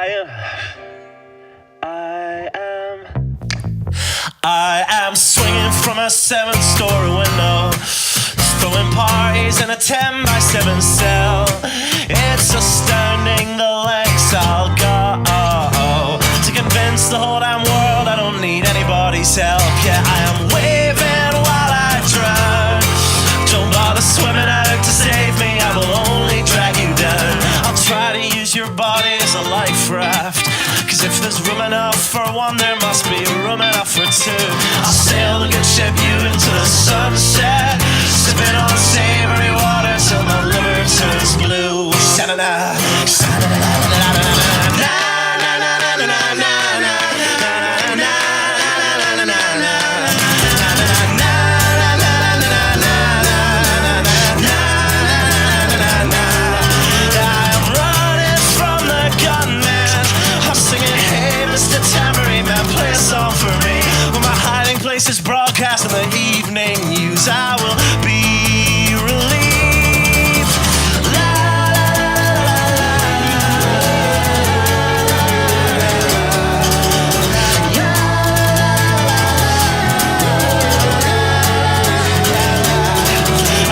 I am swinging from a 7-story window, throwing parties in a 10 by 7 cell. It's astounding the lengths I'll go to convince the whole damn world I don't need anybody's help. Yeah, I am waving while I drown. Don't bother swimming out to save me, I will only drag you down. I'll try to use your body as a life raft, 'cause if there's room enough for one, there must be room enough for two. I'll sail the good ship you into the sunset, sipping on savory water till my liver turns blue. Sha-na-na, sha-na-na-na-na-na-na-na. Is broadcast in the evening news. I will be relieved. La, la,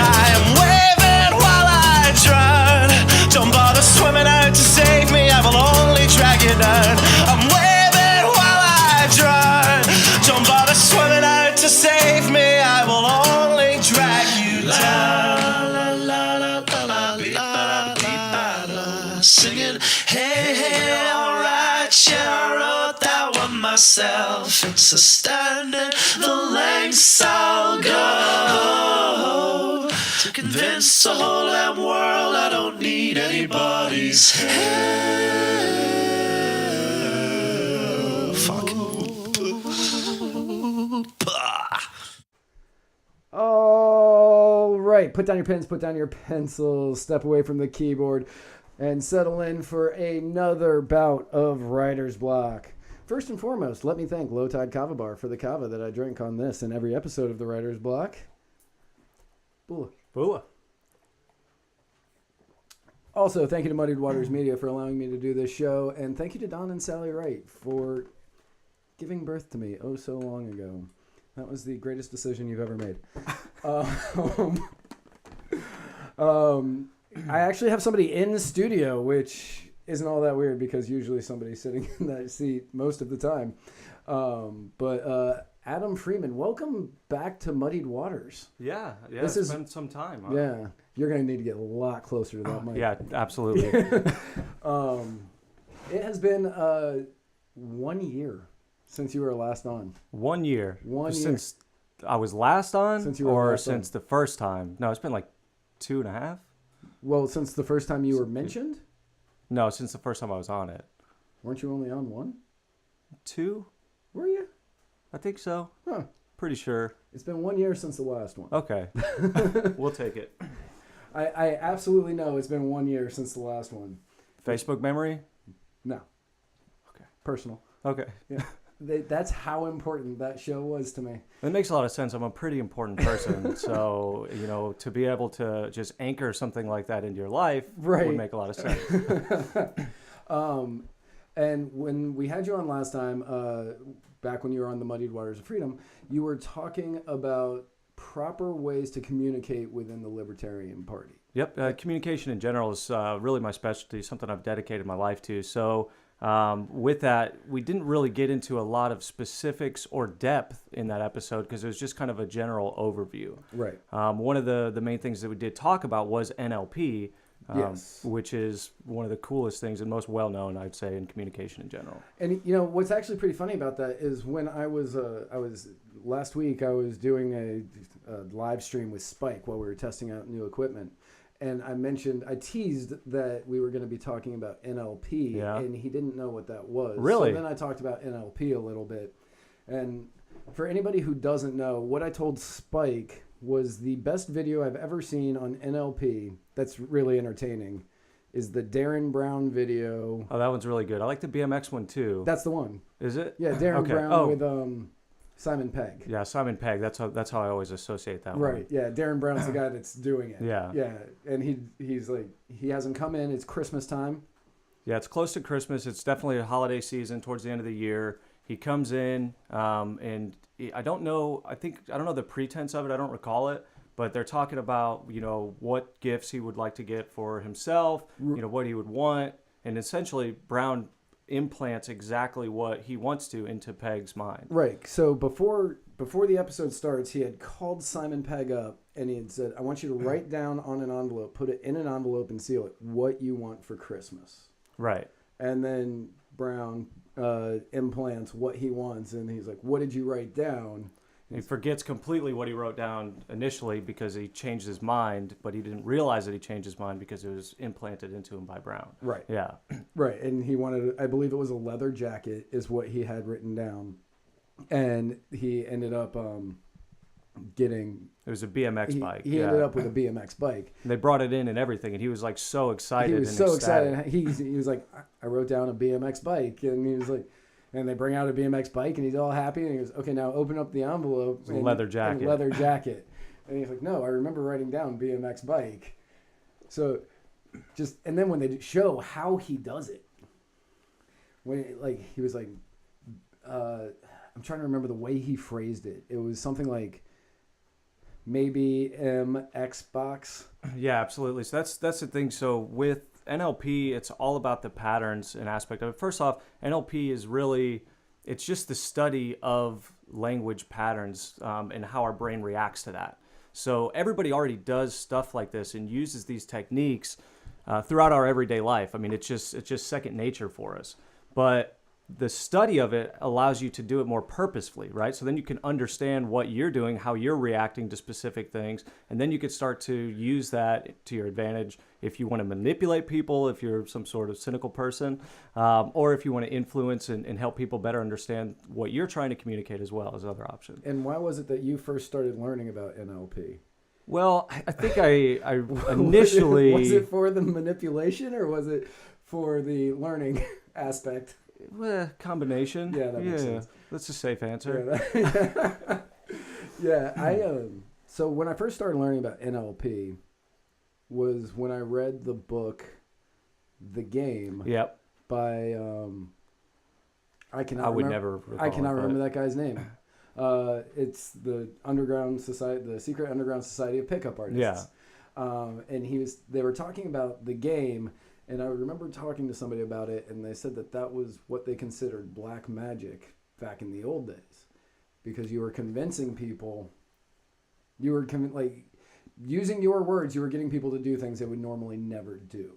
I am waving while I drown. Don't bother swimming out to save me, I will only drag you down. I'm waving while I drown. Don't bother swimming out to save me, I will only drag you down. La, la, la, la, la, la, la, la. Singing, hey, hey, alright, yeah, I wrote that one myself. It's astounding the lengths I'll go to convince the whole damn world I don't need anybody's help. Fuck. All right, put down your pens, put down your pencils, step away from the keyboard, and settle in for another bout of writer's block. First and foremost, let me thank Low Tide Kava Bar for the kava that I drink on this and every episode of the writer's block. Bula. Bula. Also, thank you to Muddied Waters Media for allowing me to do this show, and thank you to Don and Sally Wright for giving birth to me oh so long ago. That was the greatest decision you've ever made. I actually have somebody in the studio, which isn't all that weird because usually somebody's sitting in that seat most of the time. But Atom Freeman, welcome back to Muddied Waters. Yeah, This it's is- been some time. Huh? Yeah, you're going to need to get a lot closer to that mic. Yeah, absolutely. It has been 1 year since you were last on. 1 year. 1 year. Since I was last on, Since you were or last on. since the first time? No, it's been like 2.5. Well, since the first time you were mentioned? No, since the first time I was on it. Weren't you only on one? 2? Were you? I think so. Huh. Pretty sure. It's been 1 year since the last one. Okay. We'll take it. I absolutely know it's been 1 year since the last one. Facebook memory? No. Okay. Personal. Okay. Yeah. That's how important that show was to me. It makes a lot of sense. I'm a pretty important person. So, to be able to just anchor something like that into your life would make a lot of sense. And when we had you on last time, back when you were on the Muddied Waters of Freedom, you were talking about proper ways to communicate within the Libertarian Party. Yep. Communication in general is really my specialty, something I've dedicated my life to. So with that, we didn't really get into a lot of specifics or depth in that episode because it was just kind of a general overview. Right. One of the main things that we did talk about was NLP, Yes. which is one of the coolest things and most well-known, I'd say, in communication in general. And what's actually pretty funny about that is when I was last week I was doing a live stream with Spike while we were testing out new equipment, and I teased that we were going to be talking about NLP, and he didn't know what that was. Really? So then I talked about NLP a little bit, and for anybody who doesn't know, what I told Spike was the best video I've ever seen on NLP that's really entertaining is the Darren Brown video. Oh, that one's really good. I like the BMX one too. That's the one. Is it? Yeah, Darren Brown with Simon Pegg. Yeah, Simon Pegg. That's how I always associate that one. Right. Yeah, Darren Brown's the guy that's doing it. Yeah. Yeah, and he's like he hasn't come in. It's Christmas time. Yeah, it's close to Christmas. It's definitely a holiday season towards the end of the year. He comes in, and I don't know. I don't know the pretense of it. I don't recall it, but they're talking about what gifts he would like to get for himself. What he would want, and essentially Brown implants exactly what he wants to into Peg's mind. Right. So before the episode starts, he had called Simon Pegg up and he had said, "I want you to write down on an envelope, put it in an envelope and seal it, what you want for Christmas." Right. And then Brown implants what he wants, and he's like, "What did you write down?" He forgets completely what he wrote down initially because he changed his mind, but he didn't realize that he changed his mind because it was implanted into him by Brown. Right. Yeah. Right. And he wanted, I believe it was a leather jacket is what he had written down. And he ended up getting... It was a BMX bike. He ended up with a BMX bike. And they brought it in and everything, and he was like so excited. He was and so ecstatic. excited. He was like, "I wrote down a BMX bike." And he was like... And they bring out a BMX bike, and he's all happy. And he goes, "Okay, now open up the envelope." It's a leather jacket. Leather jacket. And he's like, "No, I remember writing down BMX bike." So, and then when they show how he does it, he was like, I'm trying to remember the way he phrased it. It was something like, maybe Xbox. Yeah, absolutely. So that's the thing. So with NLP, it's all about the patterns and aspect of it. First off, NLP is really, it's just the study of language patterns and how our brain reacts to that. So everybody already does stuff like this and uses these techniques throughout our everyday life. I mean, it's just second nature for us. But the study of it allows you to do it more purposefully, right? So then you can understand what you're doing, how you're reacting to specific things, and then you could start to use that to your advantage if you want to manipulate people, if you're some sort of cynical person, or if you want to influence and help people better understand what you're trying to communicate as well as other options. And why was it that you first started learning about NLP? Well, I think I initially... Was it for the manipulation or was it for the learning aspect? Well, combination. Yeah, that makes sense. That's a safe answer. Yeah, so when I first started learning about NLP was when I read the book The Game. Yep. By I cannot remember that guy's name. It's the underground society, the secret underground society of pickup artists. Yeah. And they were talking about The Game. And I remember talking to somebody about it, and they said that was what they considered black magic back in the old days, because you were convincing people, using your words, you were getting people to do things they would normally never do.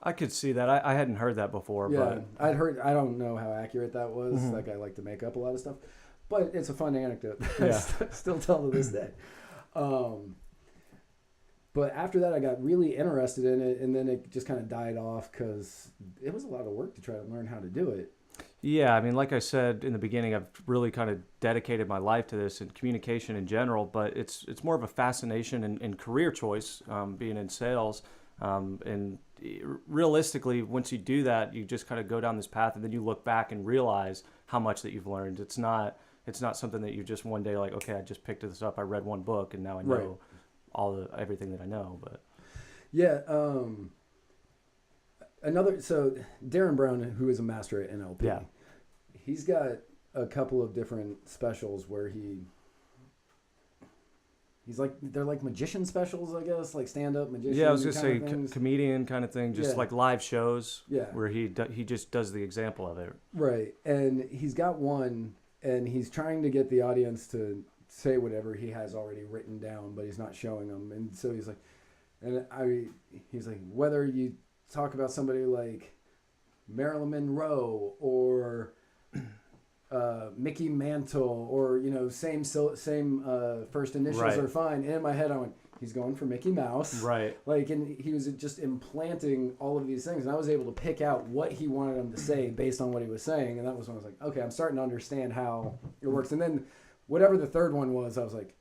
I could see that. I hadn't heard that before. Yeah, but I'd heard. I don't know how accurate that was. Mm-hmm. That guy liked to make up a lot of stuff, but it's a fun anecdote. Yeah. I still tell to this day. But after that, I got really interested in it, and then it just kind of died off because it was a lot of work to try to learn how to do it. Yeah, I mean, like I said in the beginning, I've really kind of dedicated my life to this and communication in general, but it's more of a fascination and career choice, being in sales. And realistically, once you do that, you just kind of go down this path, and then you look back and realize how much that you've learned. It's not something that you just one day like, okay, I just picked this up, I read one book, and now I know everything that I know. But yeah, so Darren Brown, who is a master at NLP, he's got a couple of different specials where he's like, they're like magician specials, I guess, like stand-up magician. Yeah, I was gonna say comedian kind of thing, just like live shows. Yeah, where he just does the example of it. Right, and he's got one, and he's trying to get the audience to say whatever he has already written down, but he's not showing them. And so he's like, whether you talk about somebody like Marilyn Monroe or Mickey Mantle, or same first initials are fine. And in my head, I went, he's going for Mickey Mouse, right? And he was just implanting all of these things, and I was able to pick out what he wanted them to say based on what he was saying, and that was when I was like, okay, I'm starting to understand how it works. And then whatever the third one was, I was like,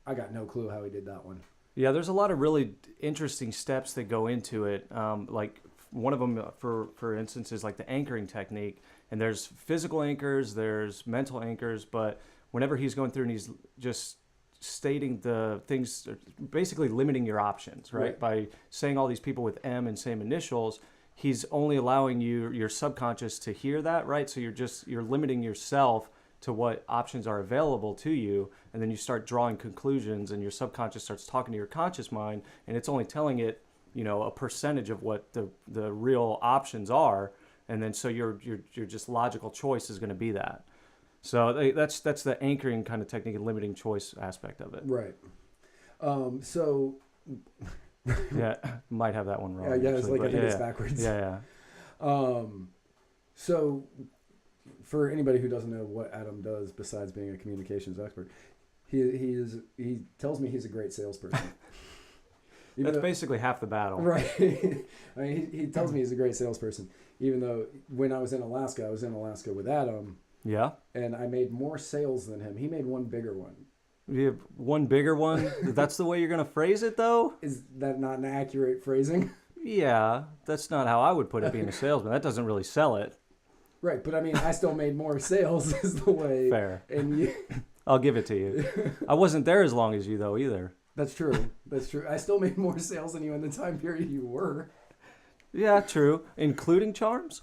I got no clue how he did that one. Yeah, there's a lot of really interesting steps that go into it. Like one of them, for instance, is like the anchoring technique. And there's physical anchors, there's mental anchors, but whenever he's going through and he's just stating the things, basically limiting your options, right? By saying all these people with M and same initials, he's only allowing your subconscious to hear that, right? So you're limiting yourself to what options are available to you, and then you start drawing conclusions, and your subconscious starts talking to your conscious mind, and it's only telling it, a percentage of what the real options are, and then so your just logical choice is going to be that. So that's the anchoring kind of technique and limiting choice aspect of it. Right. So. Yeah, might have that one wrong. Yeah, it's actually, like I think it's backwards. Yeah. So, for anybody who doesn't know what Adam does besides being a communications expert, he tells me he's a great salesperson. That's basically half the battle. Right. I mean, he tells me he's a great salesperson, even though when I was in Alaska with Adam. Yeah. And I made more sales than him. He made one bigger one. You have one bigger one? That's the way you're going to phrase it, though? Is that not an accurate phrasing? Yeah, that's not how I would put it being a salesman. That doesn't really sell it. Right, but I mean, I still made more sales is the way. Fair. And I'll give it to you. I wasn't there as long as you, though, either. That's true. That's true. I still made more sales than you in the time period you were. Yeah, true. Including charms?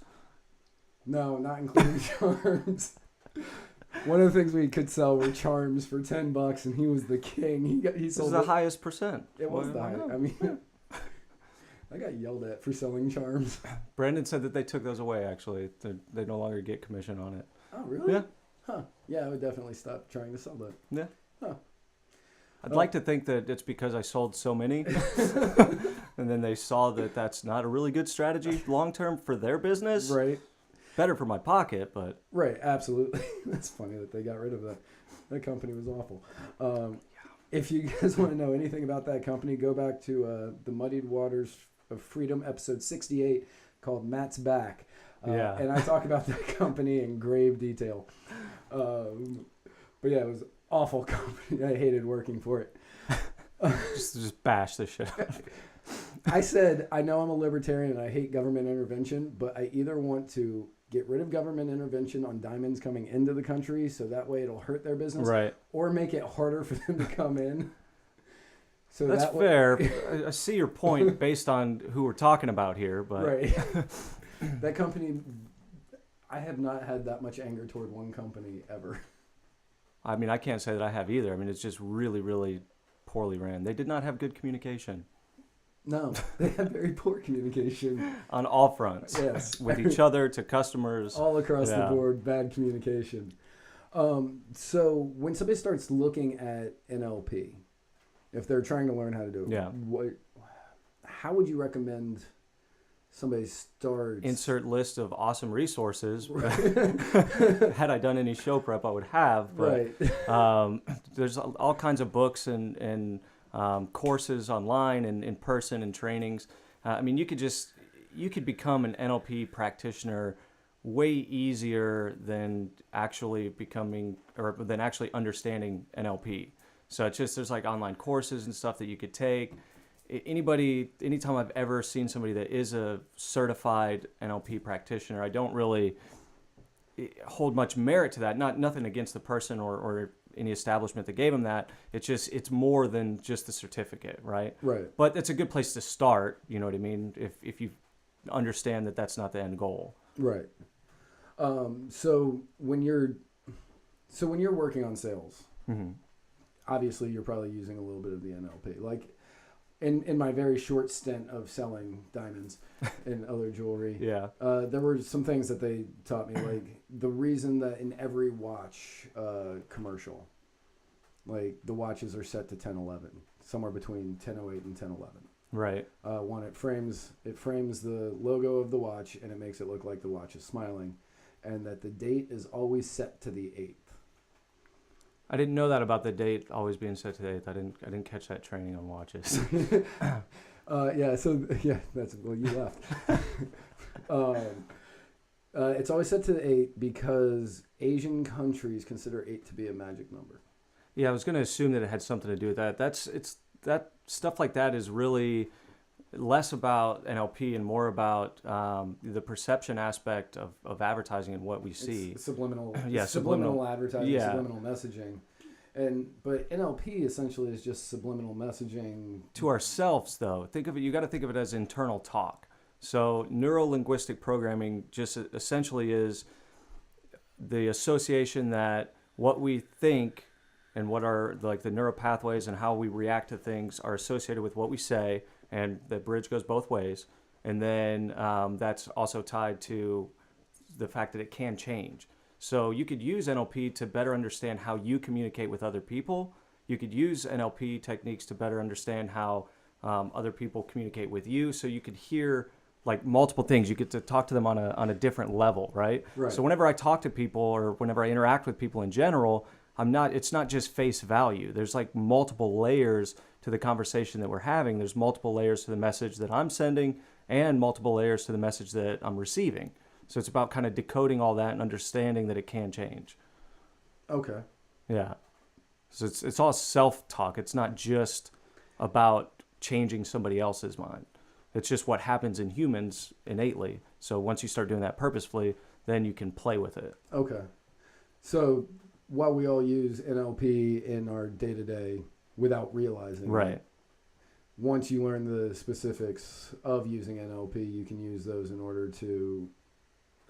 No, not including charms. One of the things we could sell were charms for $10, and he was the king. He sold the highest percent. It was the highest. I mean, I got yelled at for selling charms. Brandon said that they took those away, actually. They no longer get commission on it. Oh, really? Yeah. Huh. Yeah, I would definitely stop trying to sell that. Yeah. Huh. I'd like to think that it's because I sold so many, and then they saw that that's not a really good strategy long-term for their business. Right. Better for my pocket, but... Right, absolutely. That's funny that they got rid of that. That company was awful. If you guys want to know anything about that company, go back to the Muddied Waters of Freedom, episode 68, called Matt's Back. Yeah. And I talk about that company in grave detail. But yeah, it was awful company. I hated working for it. just bash this shit out. I said, I know I'm a libertarian and I hate government intervention, but I either want to get rid of government intervention on diamonds coming into the country so that way it'll hurt their business, Right. or make it harder for them to come in. So That's fair. I see your point based on who we're talking about here, but... Right. That company, I have not had that much anger toward one company ever. I mean, I can't say that I have either. I mean, it's just really, really poorly ran. They did not have good communication. No, they have very poor communication. On all fronts. Yes. With each other, to customers. All across the board, bad communication. So when somebody starts looking at NLP, if they're trying to learn how to do it, how would you recommend somebody starts? Insert list of awesome resources. Had I done any show prep, I would have. But, right. There's all kinds of books and courses online and in person and trainings. I mean, you could become an NLP practitioner way easier than actually understanding NLP. So it's just, there's like online courses and stuff that you could take. Anytime I've ever seen somebody that is a certified NLP practitioner, I don't really hold much merit to that. Nothing against the person or any establishment that gave them that. It's more than just the certificate, right? Right. But it's a good place to start. You know what I mean? If you understand that that's not the end goal. Right. So when you're working on sales, Mm-hmm. obviously you're probably using a little bit of the NLP. Like in my very short stint of selling diamonds and other jewelry, there were some things that they taught me, like the reason that in every watch commercial, like the watches are set to 1011, somewhere between 1008 and 1011. Right. One, it frames the logo of the watch and it makes it look like the watch is smiling, and that the date is always set to the 8th. I didn't know that about the date always being set to the 8th. I didn't catch that training on watches. You left. It's always set to the 8 because Asian countries consider 8 to be a magic number. Yeah, I was going to assume that it had something to do with that. That stuff like that is really less about NLP and more about the perception aspect of advertising and what we see. It's subliminal. Yeah, subliminal advertising, yeah. Subliminal messaging. But NLP essentially is just subliminal messaging to ourselves, though. You got to think of it as internal talk. So neurolinguistic programming just essentially is the association that what we think and what are like the neural pathways and how we react to things are associated with what we say, and the bridge goes both ways. And then that's also tied to the fact that it can change. So you could use NLP to better understand how you communicate with other people. You could use NLP techniques to better understand how other people communicate with you. So you could hear like multiple things. You get to talk to them on a different level, right? Right. So whenever I talk to people or whenever I interact with people in general, it's not just face value. There's like multiple layers to the conversation that we're having. There's multiple layers to the message that I'm sending and multiple layers to the message that I'm receiving. So it's about kind of decoding all that and understanding that it can change. Okay. Yeah. So it's all self-talk. It's not just about changing somebody else's mind. It's just what happens in humans innately. So once you start doing that purposefully, then you can play with it. Okay. So while we all use NLP in our day-to-day without realizing Right. it, once you learn the specifics of using NLP, you can use those in order to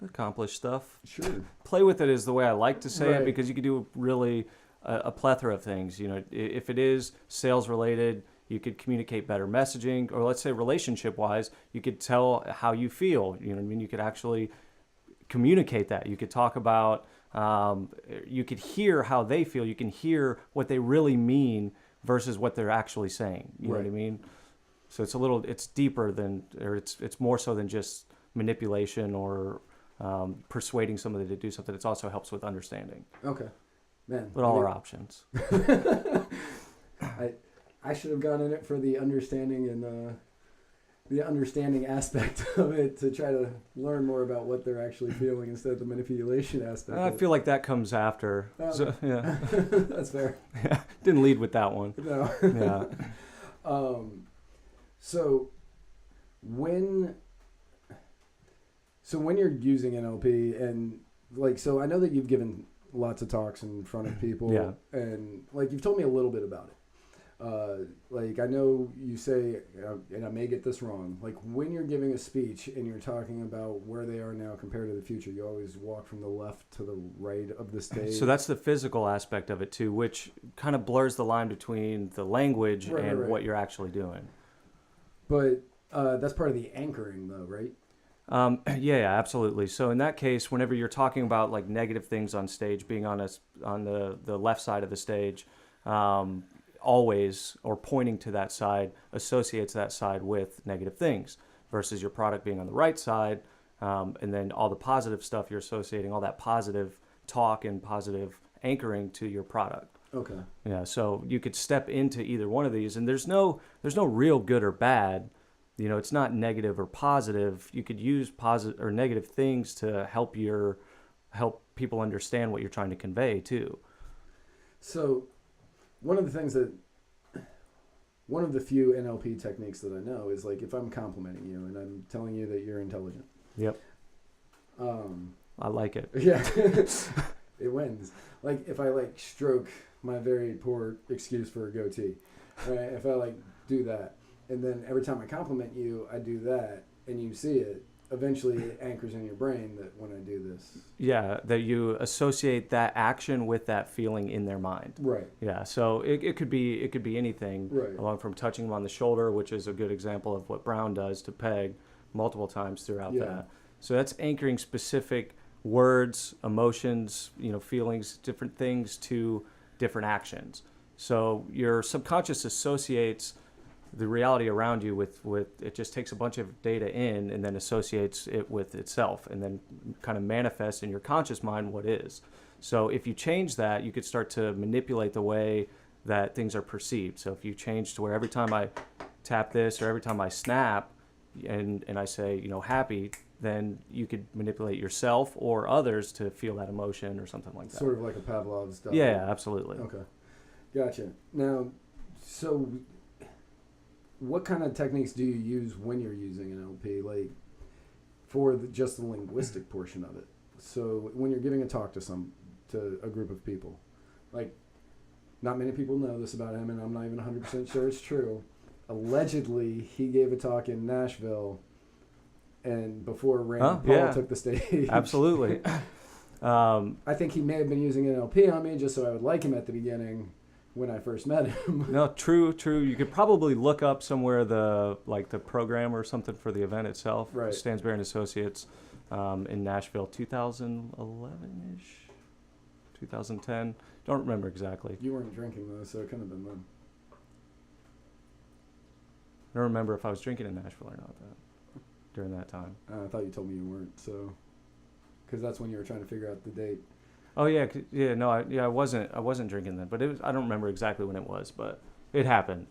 Accomplish stuff. Sure. Play with it is the way I like to say Right. it, because you can do really a plethora of things. You know, if it is sales related, you could communicate better messaging, or let's say relationship wise, you could tell how you feel. You know what I mean? You could actually communicate that. You could talk about, you could hear how they feel. You can hear what they really mean versus what they're actually saying. You know what I mean? So it's deeper than, or it's more so than just manipulation or persuading somebody to do something. It also helps with understanding. Okay. Man. But all our options. I should have gone in it for the understanding and the understanding aspect of it to try to learn more about what they're actually feeling instead of the manipulation aspect. I feel like that comes after. So, yeah. That's fair. Yeah. Didn't lead with that one. No. Yeah. So when you're using NLP and like, so I know that you've given lots of talks in front of people. Yeah. And like, you've told me a little bit about it. Like, I know you say, and I may get this wrong, like when you're giving a speech and you're talking about where they are now compared to the future, you always walk from the left to the right of the stage. So that's the physical aspect of it too, which kind of blurs the line between the language and what you're actually doing. But that's part of the anchoring though, right? Yeah, absolutely. So in that case, whenever you're talking about like negative things on stage, being on the left side of the stage, always, or pointing to that side, associates that side with negative things, versus your product being on the right side, and then all the positive stuff you're associating, all that positive talk and positive anchoring to your product. Okay. Yeah, so you could step into either one of these, and there's no real good or bad. You know, it's not negative or positive. You could use positive or negative things to help people understand what you're trying to convey too. So one of the few NLP techniques that I know is like, if I'm complimenting you and I'm telling you that you're intelligent. Yep. I like it. Yeah. It wins. Like if I like stroke my very poor excuse for a goatee, right? If I like do that, and then every time I compliment you, I do that, and you see it, eventually it anchors in your brain that when I do this. Yeah, that you associate that action with that feeling in their mind. Right. Yeah, so it could be anything, right, along from touching them on the shoulder, which is a good example of what Brown does to Peg multiple times throughout that. So that's anchoring specific words, emotions, feelings, different things to different actions. So your subconscious associates the reality around you with it, just takes a bunch of data in and then associates it with itself, and then kind of manifests in your conscious mind what is. So if you change that, you could start to manipulate the way that things are perceived. So if you change to where every time I tap this or every time I snap and I say, happy, then you could manipulate yourself or others to feel that emotion or something like that. Sort of like a Pavlov's dog. Yeah, absolutely. Okay. Gotcha. Now, so what kind of techniques do you use when you're using NLP, like for just the linguistic portion of it? So when you're giving a talk to a group of people, like not many people know this about him, and I'm not even 100% sure it's true. Allegedly, he gave a talk in Nashville and before Rand Paul yeah. took the stage. Absolutely. I think he may have been using NLP on me just so I would like him at the beginning when I first met him. No, true. You could probably look up somewhere the program or something for the event itself. Right. Stansberry and Associates in Nashville, 2011-ish, 2010. Don't remember exactly. You weren't drinking though, so it couldn't have been then. I don't remember if I was drinking in Nashville or not during that time. I thought you told me you weren't, so because that's when you were trying to figure out the date. Oh yeah, no, I wasn't drinking then, but I don't remember exactly when it was, but it happened.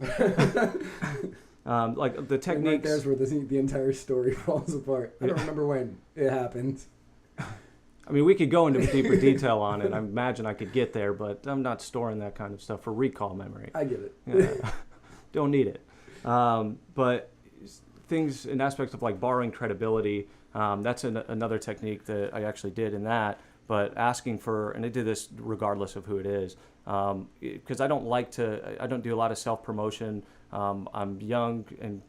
Like the techniques. Right there's where the entire story falls apart. I don't remember when it happened. I mean, we could go into deeper detail on it. I imagine I could get there, but I'm not storing that kind of stuff for recall memory. I get it. Yeah, don't need it. But things in aspects of like borrowing credibility, that's another technique that I actually did in that. But asking for, and I did this regardless of who it is, because I don't do a lot of self-promotion. I'm young and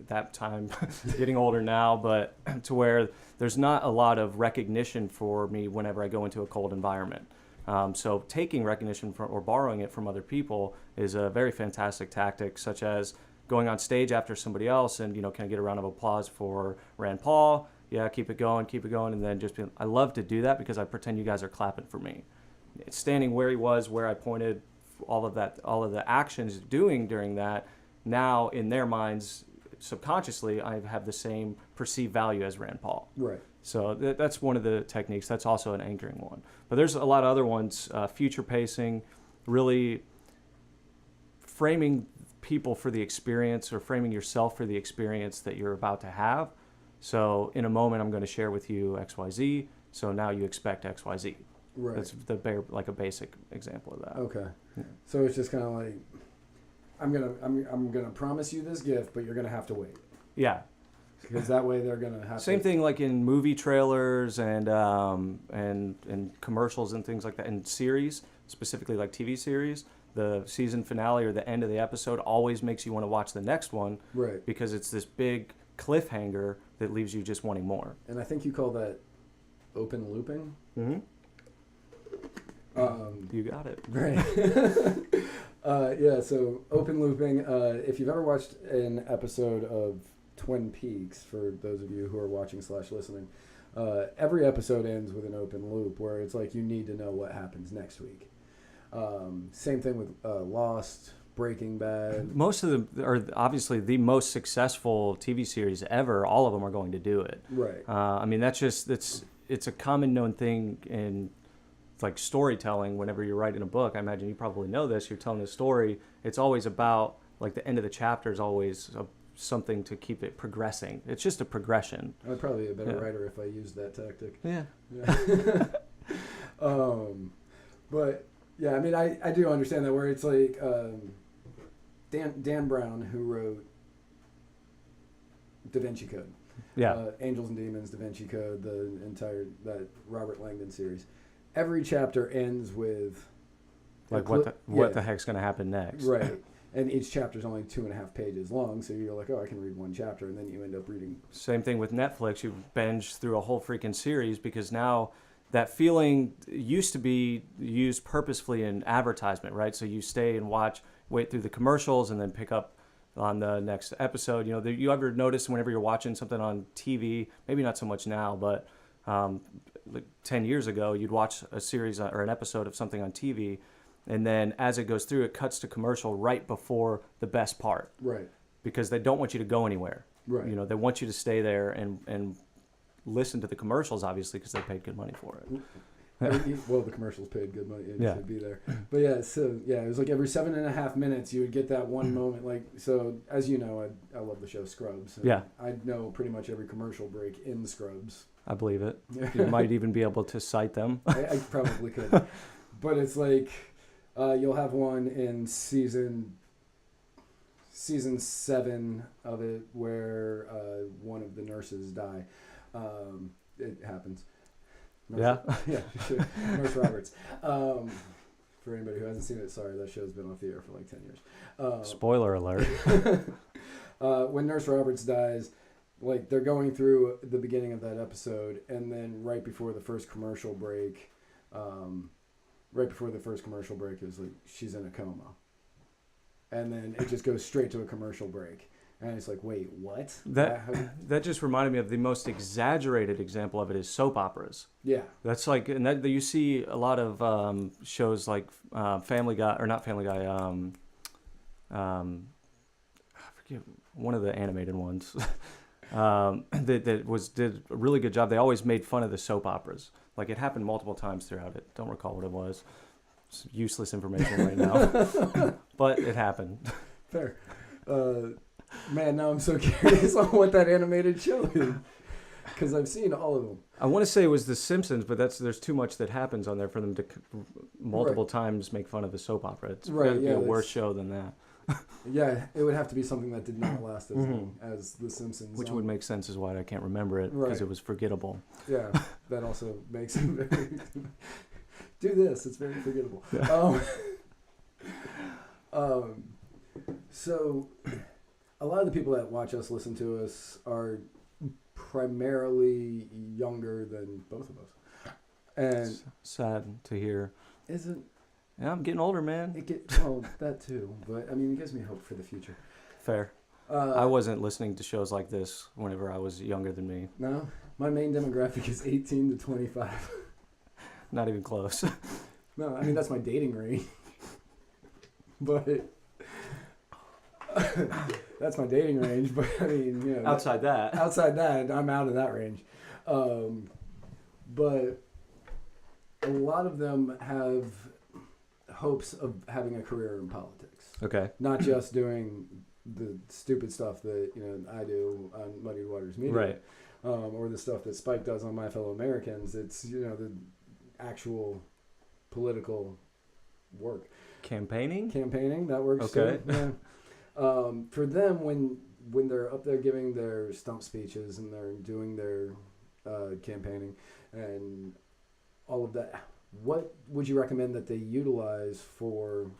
at that time, getting older now, but to where there's not a lot of recognition for me whenever I go into a cold environment. So taking recognition from or borrowing it from other people is a very fantastic tactic, such as going on stage after somebody else and, can I get a round of applause for Rand Paul? Yeah, keep it going, and then just I love to do that because I pretend you guys are clapping for me. Standing where he was, where I pointed, all of the actions doing during that, now in their minds, subconsciously, I have the same perceived value as Rand Paul. Right. So that's one of the techniques. That's also an anchoring one. But there's a lot of other ones, future pacing, really framing people for the experience or framing yourself for the experience that you're about to have. So in a moment, I'm going to share with you XYZ. So now you expect XYZ. Right. That's a basic example of that. Okay. Yeah. So it's just kind of like, I'm gonna promise you this gift, but you're gonna have to wait. Yeah. Because that way they're gonna have. Same thing like in movie trailers and commercials and things like that. In series, specifically like TV series, the season finale or the end of the episode always makes you want to watch the next one. Right. Because it's this big cliffhanger that leaves you just wanting more. And I think you call that open looping. Mm-hmm. You got it. Right. Yeah, so open looping. If you've ever watched an episode of Twin Peaks, for those of you who are watching / listening, every episode ends with an open loop where it's like you need to know what happens next week. Same thing with Lost, Breaking Bad. Most of them are obviously the most successful TV series ever. All of them are going to do it. Right. I mean, it's a common known thing in like storytelling. Whenever you're writing a book, I imagine you probably know this. You're telling a story. It's always about like the end of the chapter is always something to keep it progressing. It's just a progression. I'd probably be a better writer if I used that tactic. Yeah. But yeah, I mean, I do understand that where it's like Dan Brown, who wrote Da Vinci Code. Yeah. Angels and Demons, Da Vinci Code, that Robert Langdon series. Every chapter ends with like what the heck's going to happen next. Right. And each chapter is only 2.5 pages long, so you're like, oh, I can read one chapter, and then you end up reading. Same thing with Netflix. You binge through a whole freaking series because now that feeling used to be used purposefully in advertisement, right? So you stay and wait through the commercials, and then pick up on the next episode. You ever notice whenever you're watching something on TV, maybe not so much now, but like 10 years ago, you'd watch a series or an episode of something on TV, and then as it goes through, it cuts to commercial right before the best part. Right. Because they don't want you to go anywhere. Right. They want you to stay there and listen to the commercials, obviously, because they paid good money for it. Well, the commercials paid good money. It Yeah. should be there. But yeah, so yeah, it was like every 7.5 minutes you would get that one moment. Like, so as you know, I love the show Scrubs. Yeah. I know pretty much every commercial break in Scrubs. I believe it. You might even be able to cite them. I probably could. But it's like you'll have one in season 7 of it where one of the nurses die. It happens. Yeah. Yeah, sure. Nurse Roberts. For anybody who hasn't seen it, sorry, that show's been off the air for like 10 years. Spoiler alert. When Nurse Roberts dies, Like they're going through the beginning of that episode, and then right before the first commercial break, is like she's in a coma, and then it just goes straight to a commercial break, and it's like, wait, what? That just reminded me of the most exaggerated example of it is soap operas. Yeah, That's like, and that you see a lot of shows like Family Guy, or not Family Guy. I forget, one of the animated ones. Did a really good job. They always made fun of the soap operas. Like it happened multiple times throughout it. Don't recall what it was. It's useless information right now, but it happened. fair. Man, now I'm so curious on what that animated show is, because I've seen all of them. I want to say it was The Simpsons, but there's too much that happens on there for them to multiple times make fun of the soap opera. It's got to be a worse show than that. Yeah, it would have to be something that did not last as long as The Simpsons. Which would make sense is why I can't remember it, because it was forgettable. Yeah, that also makes it very... Do this, it's very forgettable. Yeah. So, a lot of the people that watch us, listen to us, are primarily younger than both of us. And It's sad to hear. isn't... Yeah, I'm getting older, man. Well, that too, but I mean, it gives me hope for the future. Fair. I wasn't listening to shows like this whenever I was younger than me. No, my main demographic is 18 to 25. Not even close. No, I mean, that's my dating range. But that's my dating range. But I mean, you know, outside that, I'm out of that range. But a lot of them have hopes of having a career in politics. Okay. Not just doing the stupid stuff that, you know, I do on Muddy Waters Media. Right. Or the stuff that Spike does on My Fellow Americans. It's, you know, the actual political work. Campaigning, that works okay. too. Yeah. For them, when they're up there giving their stump speeches and they're doing their campaigning and all of that, what would you recommend that they utilize to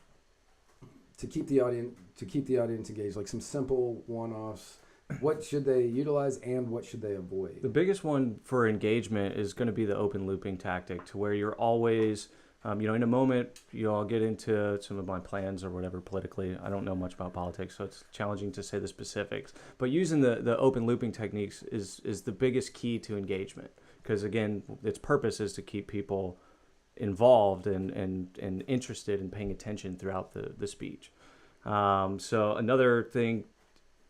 keep the audience engaged? Like some simple one-offs. What should they utilize and what should they avoid? The biggest one for engagement is going to be the open looping tactic, to where you're always, you know, in a moment, you know, I'll get into some of my plans or whatever politically. I don't know much about politics, so it's challenging to say the specifics. But using the open looping techniques is the biggest key to engagement, because again, its purpose is to keep people involved and interested in paying attention throughout the speech. So another thing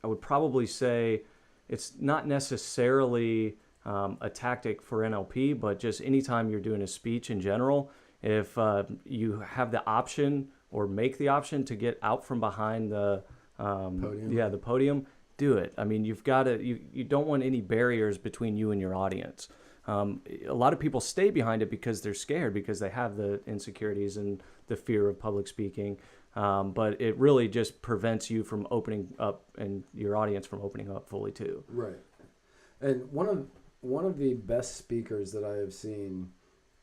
I would probably say, it's not necessarily a tactic for NLP, but just anytime you're doing a speech in general, if you have the option or make the option to get out from behind the podium, do it. I mean, you've got to, you don't want any barriers between you and your audience. A lot of people stay behind it because they're scared, because they have the insecurities and the fear of public speaking. But it really just prevents you from opening up and your audience from opening up fully too. Right. And one of the best speakers that I have seen,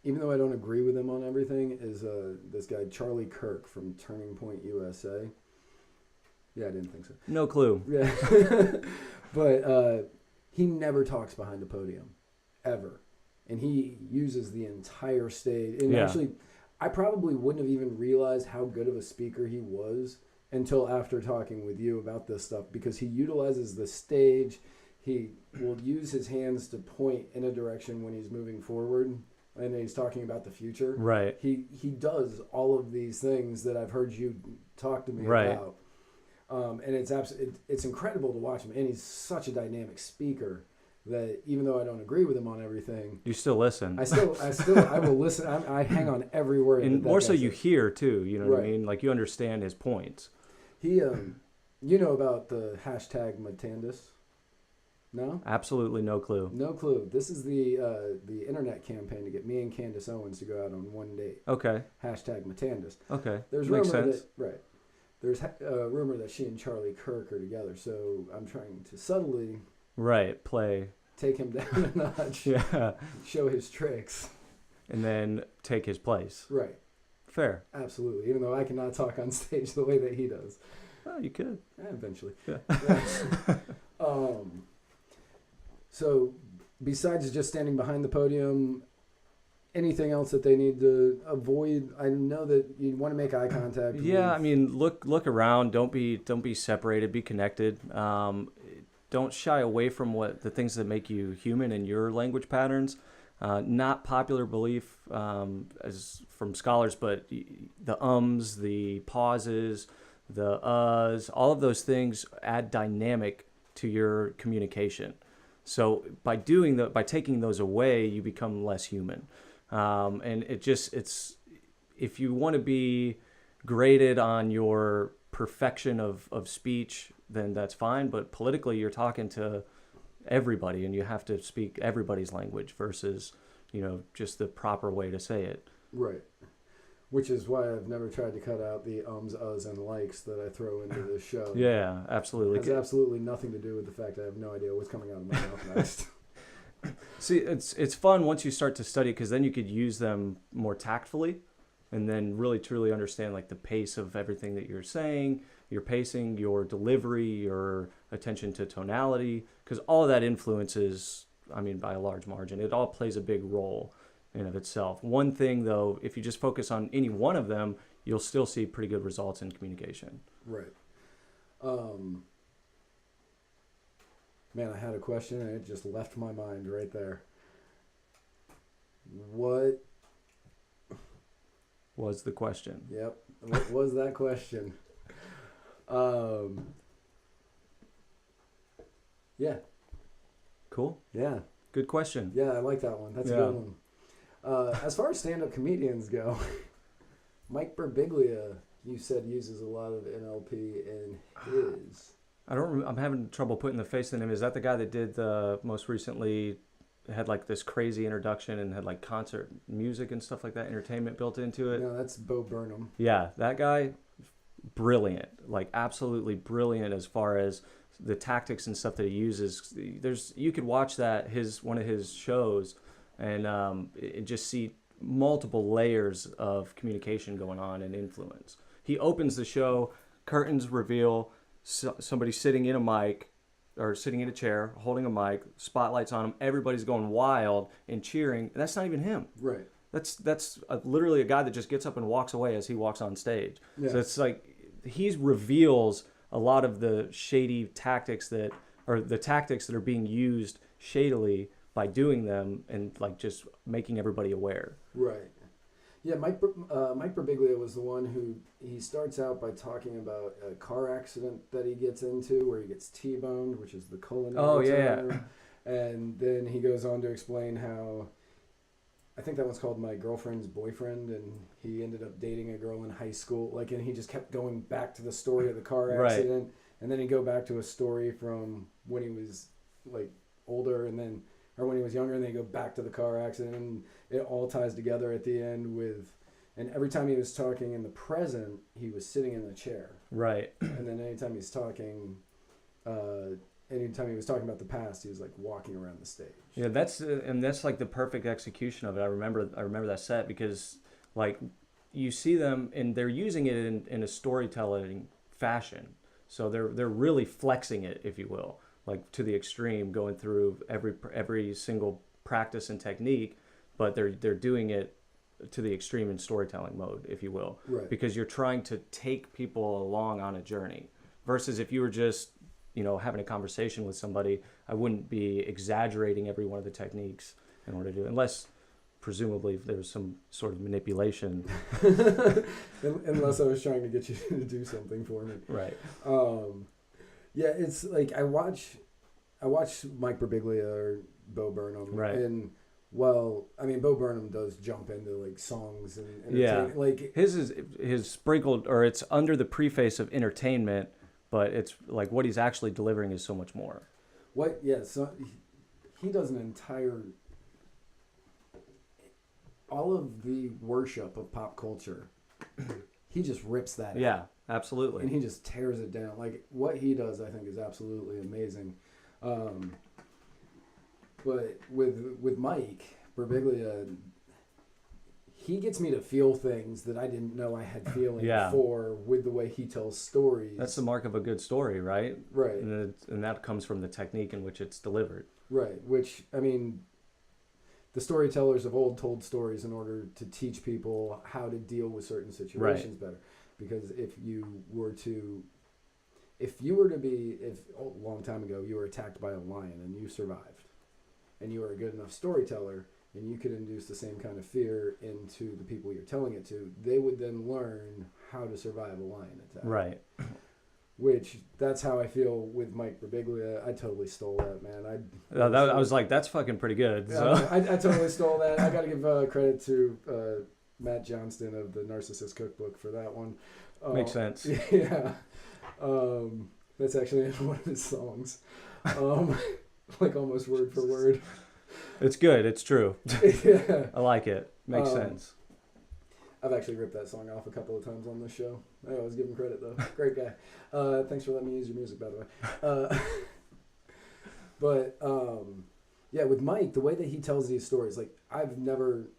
even though I don't agree with him on everything, is this guy Charlie Kirk from Turning Point USA. Yeah, I didn't think so. No clue. Yeah. But he never talks behind the podium. Ever. And he uses the entire stage. And actually, I probably wouldn't have even realized how good of a speaker he was until after talking with you about this stuff, because he utilizes the stage. He will use his hands to point in a direction when he's moving forward and he's talking about the future. Right. He does all of these things that I've heard you talk to me about. And it's incredible to watch him. And he's such a dynamic speaker that even though I don't agree with him on everything, you still listen. I will listen. I hang on every word. And more so you hear too, you know what I mean? Like you understand his points. He, you know about the hashtag Matandis? No? Absolutely no clue. No clue. This is the internet campaign to get me and Candace Owens to go out on one date. Okay. Hashtag Matandis. Okay. There's Makes sense. There's a rumor that she and Charlie Kirk are together, so I'm trying to subtly take him down a notch. Yeah. Show his tricks. And then take his place. Right. Fair. Absolutely. Even though I cannot talk on stage the way that he does. Oh, you could. Eventually. Yeah. So besides just standing behind the podium, anything else that they need to avoid? I know that you want to make eye contact. Yeah, I mean, look around. Don't be separated. Be connected. Don't shy away from the things that make you human and your language patterns. Not popular belief as from scholars, but the ums, the pauses, the uhs, all of those things add dynamic to your communication. So by taking those away, you become less human. And it's if you want to be graded on your perfection of speech, then that's fine. But politically, you're talking to everybody, and you have to speak everybody's language versus, just the proper way to say it. Right. Which is why I've never tried to cut out the ums, uhs, and likes that I throw into the show. Yeah, absolutely. It has absolutely nothing to do with the fact I have no idea what's coming out of my mouth next. See, it's fun once you start to study, because then you could use them more tactfully, and then really truly understand like the pace of everything that you're saying, your pacing, your delivery, your attention to tonality, because all of that influences, by a large margin. It all plays a big role in of itself. One thing though, if you just focus on any one of them, you'll still see pretty good results in communication. Right. Man, I had a question and it just left my mind right there. What was the question? Yep. What was that question? Yeah. Cool. Yeah. Good question. Yeah, I like that one. That's a good one. As far as stand-up comedians go, Mike Birbiglia, you said, uses a lot of NLP in his. I'm having trouble putting the face in him. Is that the guy that did the most recently, had like this crazy introduction and had like concert music and stuff like that, entertainment built into it? No, that's Bo Burnham. Yeah, that guy, brilliant, like absolutely brilliant as far as the tactics and stuff that he uses. You could watch one of his shows and just see multiple layers of communication going on and influence. He opens the show, curtains reveal, somebody sitting in a mic or sitting in a chair holding a mic, spotlights on him, everybody's going wild and cheering, and that's not even him. Right. That's literally a guy that just gets up and walks away as he walks on stage. Yeah. So it's like he reveals a lot of the shady tactics that are being used shadily by doing them, and like just making everybody aware. Right. Yeah, Mike Birbiglia was the one who, he starts out by talking about a car accident that he gets into where he gets T-boned, which is the culinary term. And then he goes on to explain how, I think that one's called My Girlfriend's Boyfriend, and he ended up dating a girl in high school. And he just kept going back to the story of the car accident. Right. And then he'd go back to a story from when he was like older, or when he was younger, and then he'd go back to the car accident, and it all ties together at the end and every time he was talking in the present, he was sitting in a chair. Right. And then anytime he was talking about the past, he was like walking around the stage. Yeah, that's like the perfect execution of it. I remember that set, because like you see them and they're using it in a storytelling fashion. So they're really flexing it, if you will, like to the extreme, going through every single practice and technique, but they're doing it to the extreme in storytelling mode, if you will. Right. Because you're trying to take people along on a journey, versus if you were just having a conversation with somebody, I wouldn't be exaggerating every one of the techniques in order to, unless presumably there's some sort of manipulation. Unless I was trying to get you to do something for me. Right. Yeah, it's like I watch Mike Birbiglia or Bo Burnham. Right. And Bo Burnham does jump into like songs and like his sprinkled, or it's under the preface of entertainment, but it's like what he's actually delivering is so much more. So he does an entire, all of the worship of pop culture. He just rips that out. Yeah, absolutely. And he just tears it down. Like what he does, I think, is absolutely amazing. But with Mike Birbiglia, he gets me to feel things that I didn't know I had feeling for, with the way he tells stories. That's the mark of a good story, right? Right. And that comes from the technique in which it's delivered. Right. Which, I mean, the storytellers of old told stories in order to teach people how to deal with certain situations better. Because if you were to be, a long time ago, you were attacked by a lion and you survived, and you were a good enough storyteller, and you could induce the same kind of fear into the people you're telling it to, they would then learn how to survive a lion attack. Right. Which, that's how I feel with Mike Birbiglia. I totally stole that, man. I was like, that's fucking pretty good. Yeah, So. I totally stole that. I got to give credit to Matt Johnston of the Narcissist Cookbook for that one. Makes sense. Yeah. That's actually in one of his songs. Like almost word for word. It's good. It's true. Yeah. I like it. Makes sense. I've actually ripped that song off a couple of times on this show. I always give him credit, though. Great guy. Thanks for letting me use your music, by the way. Yeah, with Mike, the way that he tells these stories, like, I've never,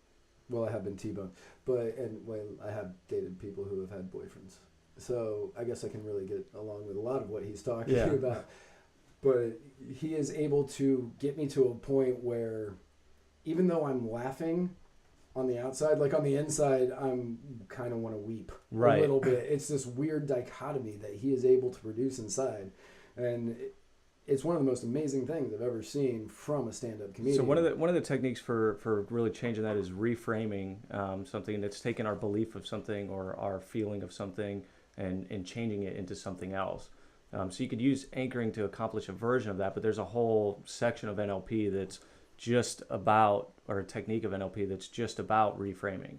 well, I have been T-boned, I have dated people who have had boyfriends. So I guess I can really get along with a lot of what he's talking about. But he is able to get me to a point where, even though I'm laughing on the outside, like on the inside, I'm kind of want to weep a little bit. It's this weird dichotomy that he is able to produce inside. And it's one of the most amazing things I've ever seen from a stand-up comedian. So one of the techniques for really changing that is reframing something that's taken our belief of something or our feeling of something and changing it into something else. So you could use anchoring to accomplish a version of that, but there's a whole section of NLP that's just about, or a technique of NLP that's just about reframing,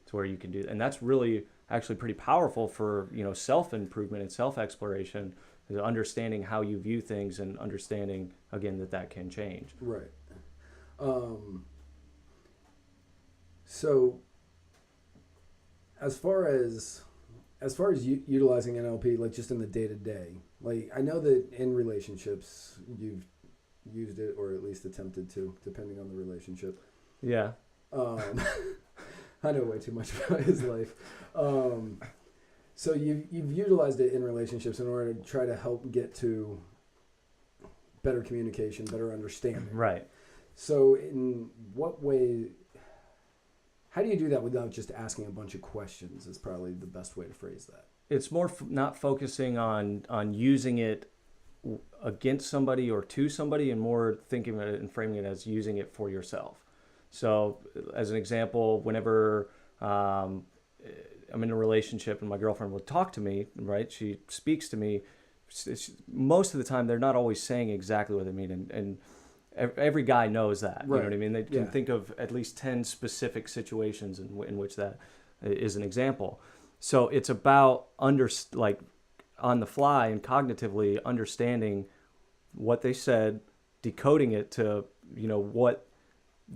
to where you can do that. And that's really actually pretty powerful for, self-improvement and self-exploration, is understanding how you view things and understanding, again, that can change. Right. So as far as utilizing NLP, like just in the day-to-day, like I know that in relationships you've used it, or at least attempted to, depending on the relationship. Yeah. I know way too much about his life. So you've utilized it in relationships in order to try to help get to better communication, better understanding. Right. So in what way, how do you do that without just asking a bunch of questions is probably the best way to phrase that. It's more not focusing on using it against somebody or to somebody, and more thinking of it and framing it as using it for yourself. So as an example, whenever I'm in a relationship and my girlfriend will talk to me, right? She speaks to me. Most of the time, they're not always saying exactly what they mean. And every guy knows that. Right. You know what I mean? They can think of at least 10 specific situations in which that is an example. So it's about on the fly and cognitively understanding what they said, decoding it to, what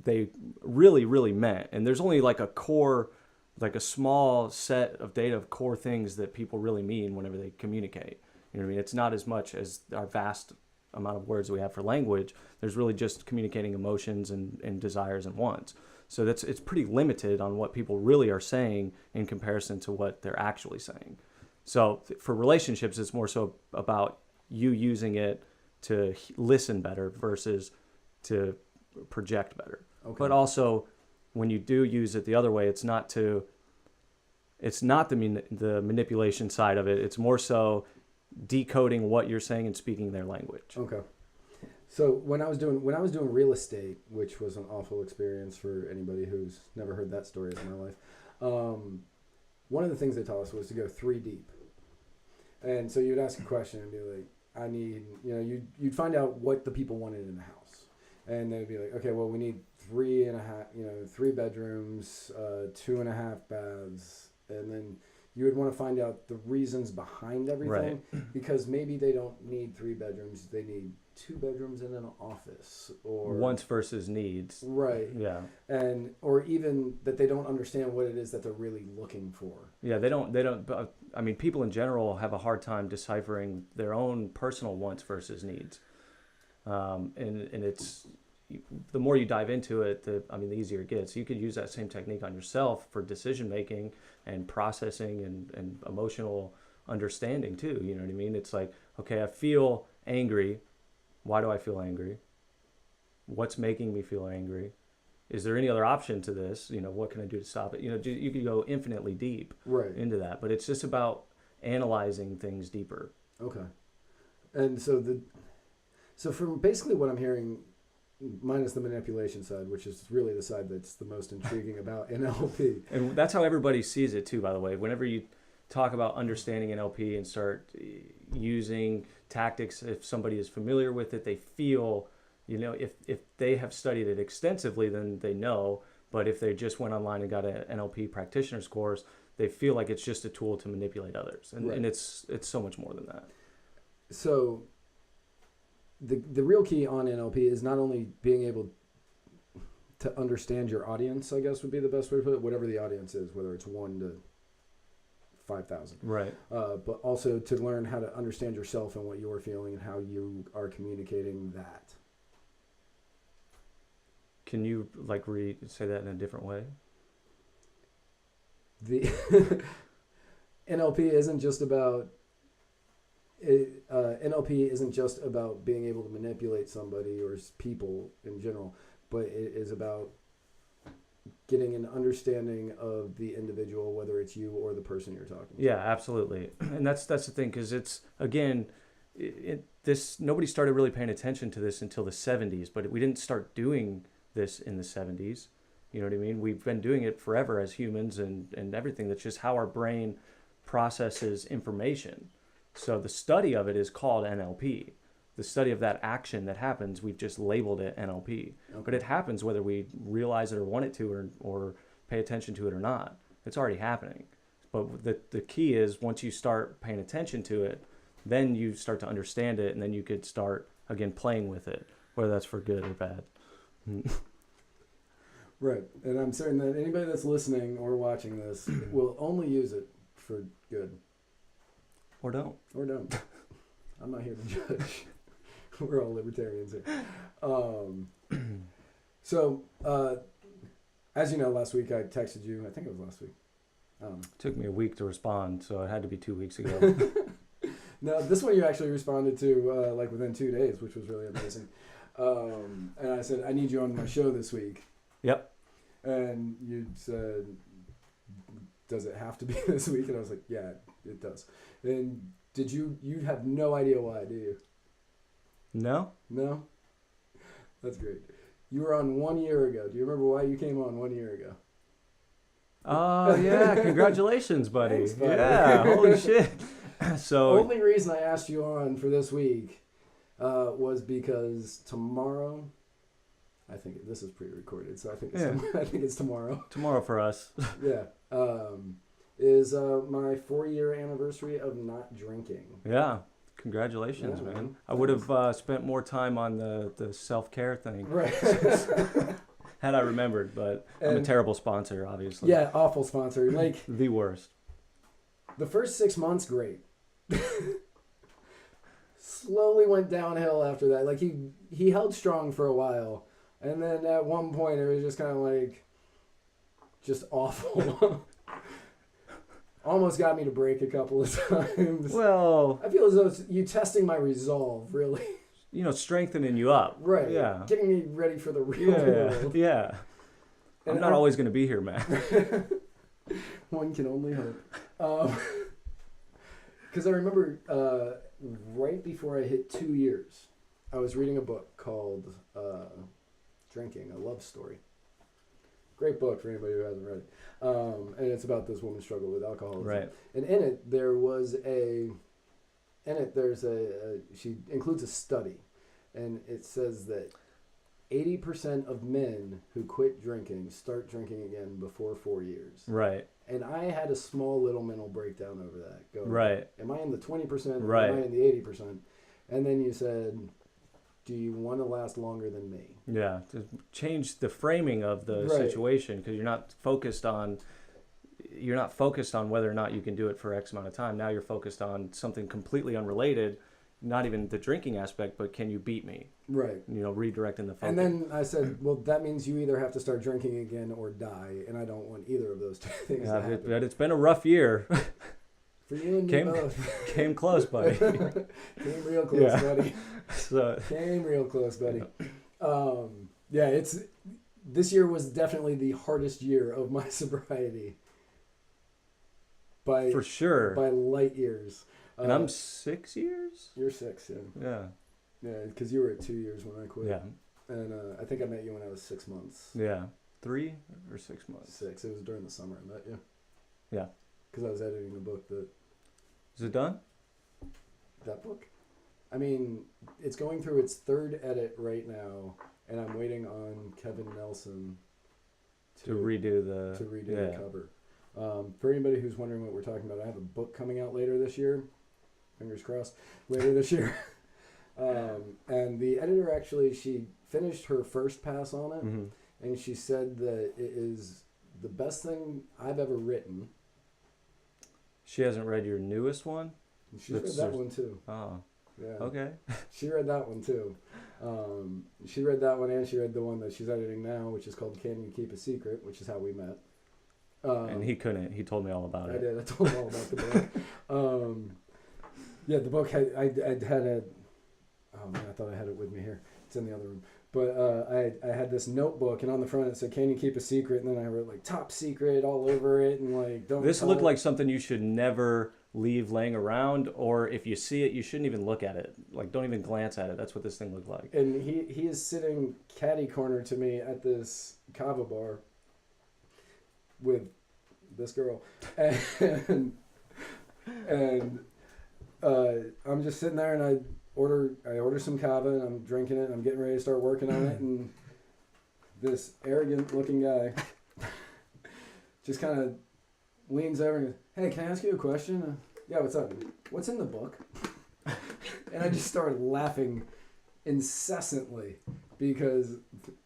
they really, really meant. And there's only like a core, like a small set of data of core things that people really mean whenever they communicate. You know what I mean? It's not as much as our vast amount of words we have for language. There's really just communicating emotions and desires and wants. So it's pretty limited on what people really are saying in comparison to what they're actually saying. So for relationships, it's more so about you using it to listen better versus to project better. Okay. But also, when you do use it the other way, it's not the manipulation side of it. It's more so decoding what you're saying and speaking their language. Okay. So when I was doing real estate, which was an awful experience for anybody who's never heard that story of my life, one of the things they taught us was to go 3 deep. And so you'd ask a question and be like, I need, you'd find out what the people wanted in the house. And they'd be like, okay, well, we need 3 bedrooms, 2.5 baths. And then you would want to find out the reasons behind everything, right? Because maybe they don't need 3 bedrooms. They need 2 bedrooms and an office, or wants versus needs. Right. Yeah. Or even that they don't understand what it is that they're really looking for. Yeah, they don't, I mean, people in general have a hard time deciphering their own personal wants versus needs. And it's, the more you dive into it, the easier it gets. You could use that same technique on yourself for decision making and processing and emotional understanding too. You know what I mean? It's like, okay, I feel angry. Why do I feel angry? what's making me feel angry? Is there any other option to this? What can I do to stop it? You could go infinitely deep into that, but it's just about analyzing things deeper. Okay. And so from basically what I'm hearing, minus the manipulation side, which is really the side that's the most intriguing about NLP. And that's how everybody sees it too, by the way. Whenever you talk about understanding NLP and start using tactics, if somebody is familiar with it, they feel, if they have studied it extensively, then they know. But if they just went online and got an NLP practitioner's course, they feel like it's just a tool to manipulate others. And it's so much more than that. So the real key on NLP is not only being able to understand your audience, I guess would be the best way to put it, whatever the audience is, whether it's 1 to 5,000. Right. But also to learn how to understand yourself and what you're feeling and how you are communicating that. Can you say that in a different way? The NLP isn't just about NLP isn't just about being able to manipulate somebody or people in general, but it is about getting an understanding of the individual, whether it's you or the person you're talking to. Yeah, absolutely. And that's the thing, because it's, again, nobody started really paying attention to this until the 70s, but we didn't start doing this in the 70s. You know what I mean? We've been doing it forever as humans and everything. That's just how our brain processes information. So the study of it is called NLP. The study of that action that happens, we've just labeled it NLP. Okay. But it happens whether we realize it or want it to or pay attention to it or not. It's already happening. But the key is once you start paying attention to it, then you start to understand it, and then you could start, again, playing with it, whether that's for good or bad. Right. And I'm certain that anybody that's listening or watching this will only use it for good. Or don't. Or don't. I'm not here to judge. We're all libertarians here. So, as you know, last week I texted you. I think it was last week. It took me a week to respond, so it had to be 2 weeks ago. No, this one you actually responded to within 2 days, which was really amazing. And I said, I need you on my show this week. Yep. And you said, does it have to be this week? And I was like, yeah, it does. And you have no idea why, do you? No. No? That's great. You were on 1 year ago. Do you remember why you came on 1 year ago? Oh, yeah. Congratulations, buddy. Thanks, buddy. Yeah, holy shit. So only reason I asked you on for this week was because tomorrow, I think this is pre-recorded, so I think it's tomorrow. Tomorrow for us. Yeah. Is my 4-year anniversary of not drinking. Yeah. Congratulations, yeah, man. I would have spent more time on the self-care thing. Right. Had I remembered, but I'm a terrible sponsor, obviously. Yeah, awful sponsor. The worst. The first 6 months, great. Slowly went downhill after that. He held strong for a while, and then at one point it was just kind of just awful. Almost got me to break a couple of times. Well, I feel as though it's you testing my resolve, really. Strengthening you up. Right. Yeah. Getting me ready for the real world. Yeah. I'm not always going to be here, man. One can only hope. Because I remember right before I hit 2 years, I was reading a book called Drinking, a Love Story. Great book for anybody who hasn't read it. And it's about this woman's struggle with alcoholism. Right. And in it, she includes a study. And it says that 80% of men who quit drinking start drinking again before 4 years. Right. And I had a small little mental breakdown over that. Going, right. Am I in the 20% or right. am I in the 80%? And then you said, do you want to last longer than me? Yeah, to change the framing of the situation, because you're not focused on whether or not you can do it for X amount of time. Now you're focused on something completely unrelated, not even the drinking aspect, but can you beat me? Right. Redirecting the focus. And then I said, well, that means you either have to start drinking again or die, and I don't want either of those two things to happen. But it's been a rough year. For you and me both. Came close, buddy. Came real close, buddy. So. Came real close, buddy. Yeah, this year was definitely the hardest year of my sobriety. For sure. By light years. And I'm 6 years? You're 6, yeah. Yeah. Yeah, because you were at 2 years when I quit. Yeah. And I think I met you when I was 6 months. Yeah. 3 or 6 months? 6. It was during the summer I met you. Yeah. Because I was editing the book that... Is it done? That book? I mean, it's going through its 3rd edit right now, and I'm waiting on Kevin Nelson to redo the the cover. For anybody who's wondering what we're talking about, I have a book coming out later this year. Fingers crossed. Later this year. And the editor actually, she finished her first pass on it, Mm-hmm. and she said that it is the best thing I've ever written. She hasn't read your newest one? She's read that one too. Oh. Yeah. Okay. She read that one too. She read that one, and she read the one that she's editing now, which is called "Can You Keep a Secret," which is how we met. And he couldn't. He told me all about it. I did. I told him all about the book. Yeah, the book I had a. Oh man, I thought I had it with me here. It's in the other room. But I had this notebook, and on the front it said, "Can you keep a secret?" And then I wrote like "top secret" all over it, and like don't. This looked like something you should never leave laying around, or if you see it, you shouldn't even look at it. Like, don't even glance at it. That's what this thing looked like. And he is sitting catty corner to me at this kava bar with this girl, and I'm just sitting there, and I order some kava, and I'm drinking it, and I'm getting ready to start working on it, and this arrogant looking guy just kind of leans over and goes, "Hey, can I ask you a question?" "Yeah, what's up? What's in the book?" And I just started laughing incessantly because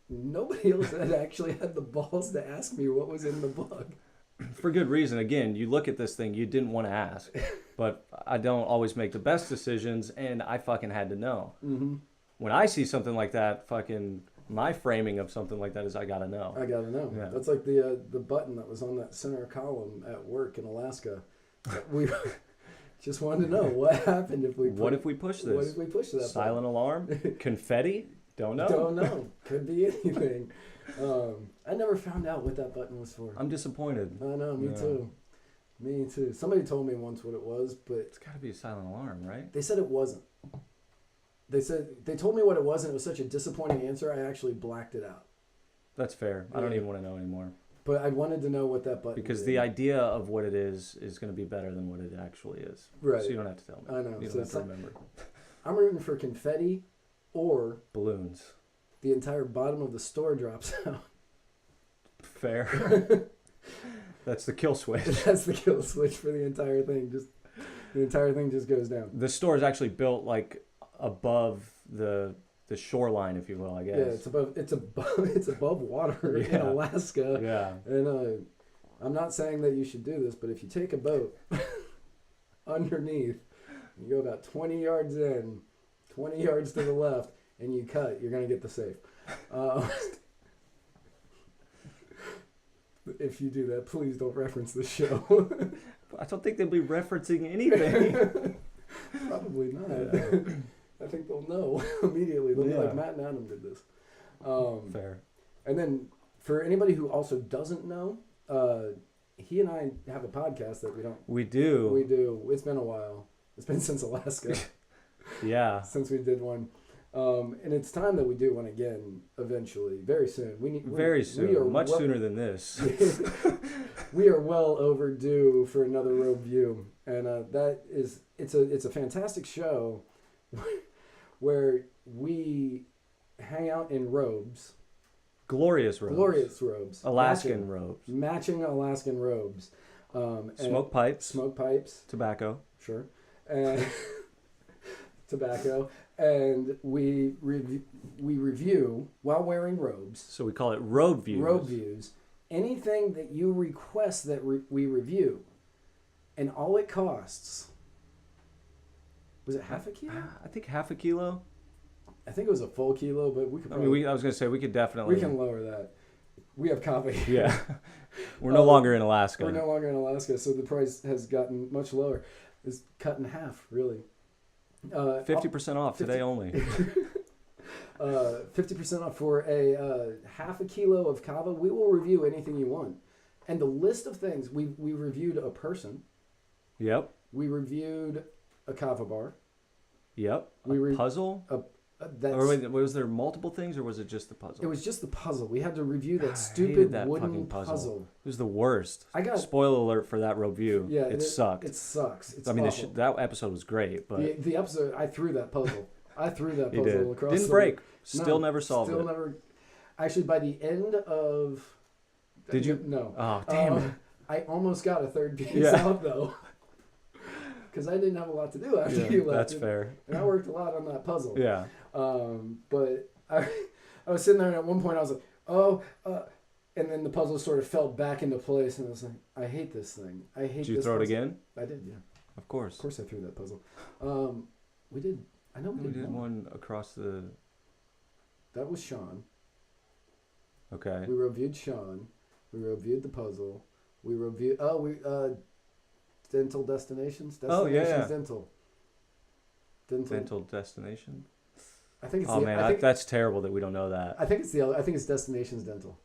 nobody else had actually had the balls to ask me what was in the book. For good reason. Again, you look at this thing, you didn't want to ask. But I don't always make the best decisions, and I fucking had to know. Mm-hmm. When I see something like that, fucking my framing of something like that is I gotta know. I gotta know. Yeah. That's like the button that was on that center column at work in Alaska. We just wanted to know what happened if we. What if we push this? What if we push that? Silent alarm? Confetti? Don't know. Don't know. Could be anything. I never found out what that button was for. I'm disappointed. I know. Me Yeah. too. Me too. Somebody told me once what it was, but It's got to be a silent alarm, right? they said it wasn't. They told me what it was, and it was such a disappointing answer. I actually blacked it out. That's fair. I don't Yeah. even want to know anymore. But I wanted to know what that button. Because did. the idea of what it is going to be better than what it actually is. Right. So you don't have to tell me. I know. You So don't have it's to like- remember. I'm rooting for confetti, or Balloons. the entire bottom of the store drops out. Fair. That's the kill switch. That's the kill switch for the entire thing. The entire thing just goes down. The store is actually built like above the shoreline, if you will, I guess. Yeah, it's above water in Yeah. Alaska. Yeah. And I'm not saying that you should do this, but if you take a boat underneath, you go about 20 yards in, 20 yards to the left, and you cut, you're gonna get the safe. If you do that, please don't reference the show. I don't think they'll be referencing anything. Probably not. Yeah. I think they'll know immediately. They'll be Yeah. like, Matt and Adam did this. Fair. And then for anybody who also doesn't know, he and I have a podcast that we don't. We do. We do. It's been a while. It's been since Alaska Yeah. since we did one. And it's time that we do one again eventually, very soon. Very soon. Much sooner than this. We are well overdue for another road view, and it's a fantastic show where we hang out in robes, Glorious robes. glorious robes, Alaskan robes. matching Alaskan robes, and Smoke pipes. Tobacco. sure, and tobacco, and we review while wearing robes. So we call it road views. Road views, anything that you request that we review, and all it costs. Was it half a kilo? I think half a kilo. I think it was a full kilo, but we could. I Probably, mean, I was going to say we could definitely. we can lower that. We have coffee. Yeah. We're no longer in Alaska. We're no longer in Alaska, so the price has gotten much lower. It's cut in half, really. 50% off today only. 50% off for a half a kilo of kava. We will review anything you want. And the list of things, we reviewed a person. Yep. We reviewed a kava bar. Yep. Puzzle? Or was there multiple things, or was it just the puzzle? It was just the puzzle. We had to review that I stupid hated that wooden fucking puzzle. It was the worst. Spoiler alert for that review. Yeah, it sucked. It sucks. It's awful. That episode was great, but the episode, I threw that puzzle. You did. Across. Didn't break. Still never solved it. Still never. Actually, by the end of. Did you? No. Oh, damn it! I almost got a third piece out though. Because I didn't have a lot to do after you left. That's fair. And I worked a lot on that puzzle. Yeah. But I was sitting there, and at one point I was like, and then the puzzle sort of fell back into place, and I was like, I hate this thing. I hate this. Did you throw it again? I did, yeah. Of course. Of course I threw that puzzle. We did. I know we did one across the... That was Sean. Okay. We reviewed Sean. We reviewed the puzzle. We reviewed... Dental Destinations? Dental. Dental Destination? I think it's that's terrible that we don't know that. I think it's Destinations Dental.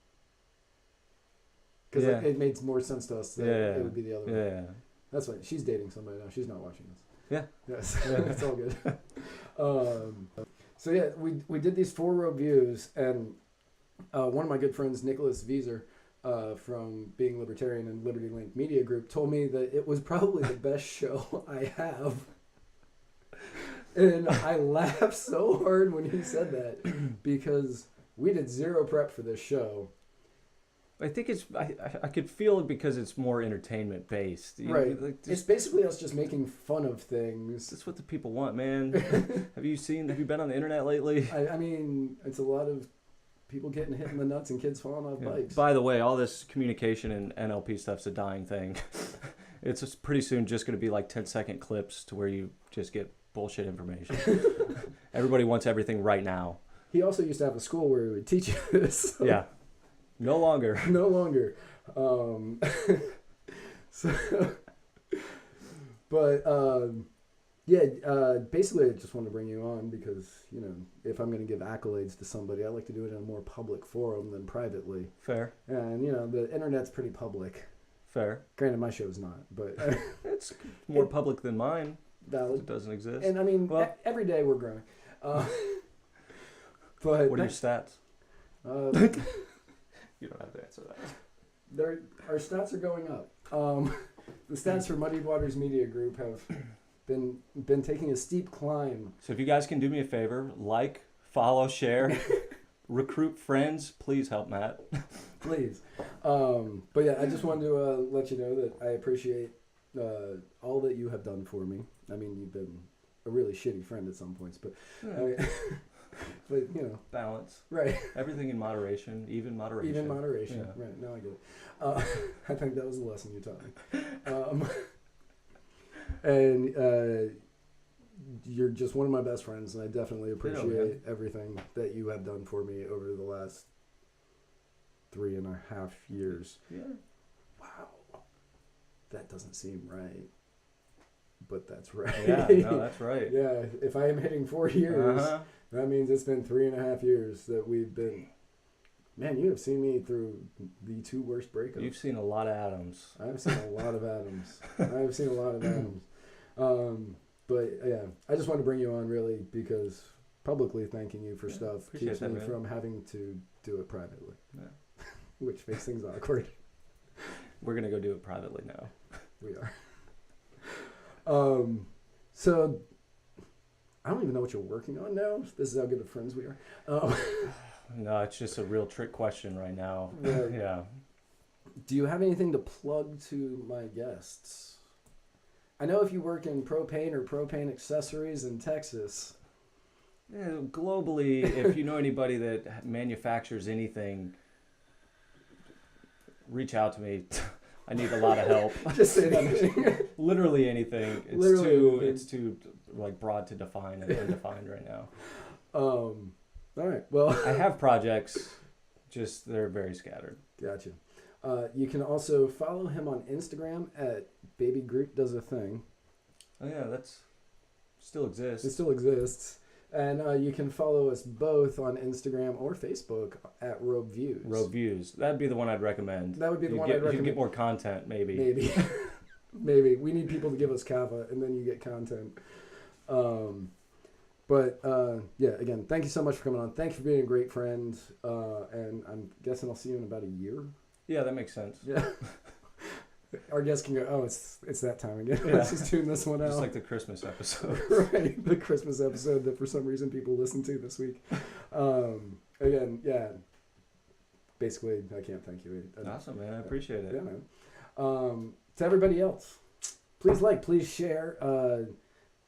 Because it made more sense to us that it would be the other one. Yeah. That's right. She's dating somebody now. She's not watching this. Yeah. Yes. It's all good. So yeah, we did these 4 reviews, and one of my good friends, Nicholas Wieser, from Being Libertarian and Liberty Link Media Group, told me that it was probably the best show I have. And I laughed so hard when he said that, because we did zero prep for this show. I think I could feel it because it's more entertainment based. Right. It's basically us just making fun of things. That's what the people want, man. Have you been on the internet lately? I mean, it's a lot of people getting hit in the nuts and kids falling off bikes. By the way, all this communication and NLP stuff's a dying thing. It's just pretty soon just going to be like 10-second clips to where you just get bullshit information. Everybody wants everything right now. He also used to have a school where he would teach you this. So. Yeah. No longer. No longer. Basically I just wanted to bring you on because, if I'm going to give accolades to somebody, I like to do it in a more public forum than privately. Fair. And, the internet's pretty public. Fair. Granted, my show's not, but... It's more public than mine. Valid. It doesn't exist. And, I mean, every day we're growing. But what are your stats? You don't have to answer that. Our stats are going up. The stats for Muddied Waters Media Group have been taking a steep climb. So if you guys can do me a favor, follow, share, recruit friends, please help Matt. Please. But yeah, I just wanted to let you know that I appreciate all that you have done for me. I mean, you've been a really shitty friend at some points, but... But balance, right? Everything in moderation, even moderation. Even moderation, yeah. Right? Now I get it. I think that was the lesson you taught me. And you're just one of my best friends, and I definitely appreciate everything that you have done for me over the last 3.5 years. Yeah. Wow, that doesn't seem right. But that's right. Yeah, no, that's right. Yeah, if I am hitting 4 years, that means it's been 3.5 years that we've been... Man, you have seen me through the 2 worst breakups. You've seen a lot of Adams. I've seen a lot of Adams. But yeah, I just wanted to bring you on really because publicly thanking you for stuff keeps me from having to do it privately. Yeah. Which makes things awkward. We're going to go do it privately now. We are. So I don't even know what you're working on now. This is how good of friends we are. No, it's just a real trick question right now. Yeah. Do you have anything to plug to my guests? I know if you work in propane or propane accessories in Texas. Yeah, globally, if you know anybody that manufactures anything, reach out to me. I need a lot of help. Just say anything. Literally anything. It's too like broad to define and undefined right now. All right. Well, I have projects, just they're very scattered. Gotcha. You can also follow him on Instagram at Baby Groot Does a Thing. Oh yeah, that's still exists. It still exists. And you can follow us both on Instagram or Facebook at Robe Views. Robe Views. That'd be the one I'd recommend. That would be the one I'd recommend. You can get more content, maybe. Maybe. Maybe. We need people to give us kava, and then you get content. Yeah, again, thank you so much for coming on. Thank you for being a great friend. And I'm guessing I'll see you in about a year. Yeah, that makes sense. Yeah. Our guests can go, oh, it's that time again. Yeah. Let's just tune this one out. Just like the Christmas episode. Right, the Christmas episode that for some reason people listen to this week. Again, yeah. Basically, I can't thank you. Awesome, man. I appreciate it. Yeah, man. To everybody else, please share.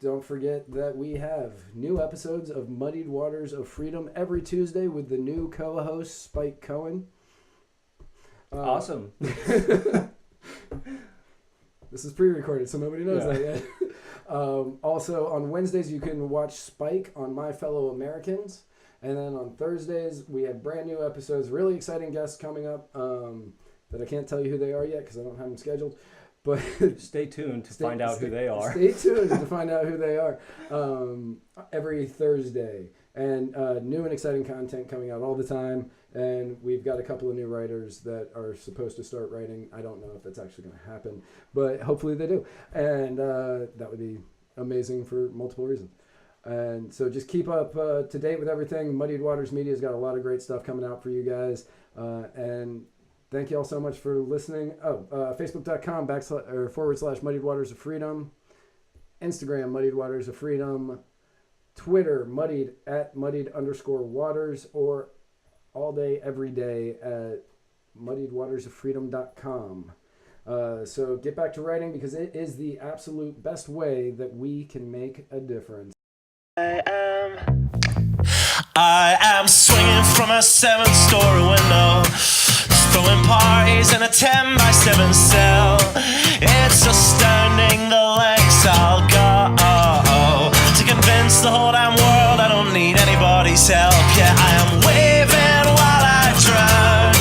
Don't forget that we have new episodes of Muddied Waters of Freedom every Tuesday with the new co-host, Spike Cohen. Awesome. This is pre-recorded, so nobody knows Yeah. that yet. Also, on Wednesdays, you can watch Spike on My Fellow Americans. And then on Thursdays, we have brand new episodes, really exciting guests coming up that I can't tell you who they are yet because I don't have them scheduled. But stay tuned to find out who they are. Stay tuned to find out who they are every Thursday. And new and exciting content coming out all the time. And we've got a couple of new writers that are supposed to start writing. I don't know if that's actually going to happen, but hopefully they do. And that would be amazing for multiple reasons. And so just keep up to date with everything. Muddied Waters Media's got a lot of great stuff coming out for you guys. And thank you all so much for listening. Facebook.com/ Muddied Waters of Freedom. Instagram, Muddied Waters of Freedom. Twitter, Muddied @Muddied_Waters, or all day, every day at muddiedwatersoffreedom.com. So get back to writing because it is the absolute best way that we can make a difference. I am swinging from a 7-story window, throwing parties in a 10x7 cell. It's astounding the lengths I'll go to convince the whole damn world I don't need anybody's help. Yeah, I am waving while I drown.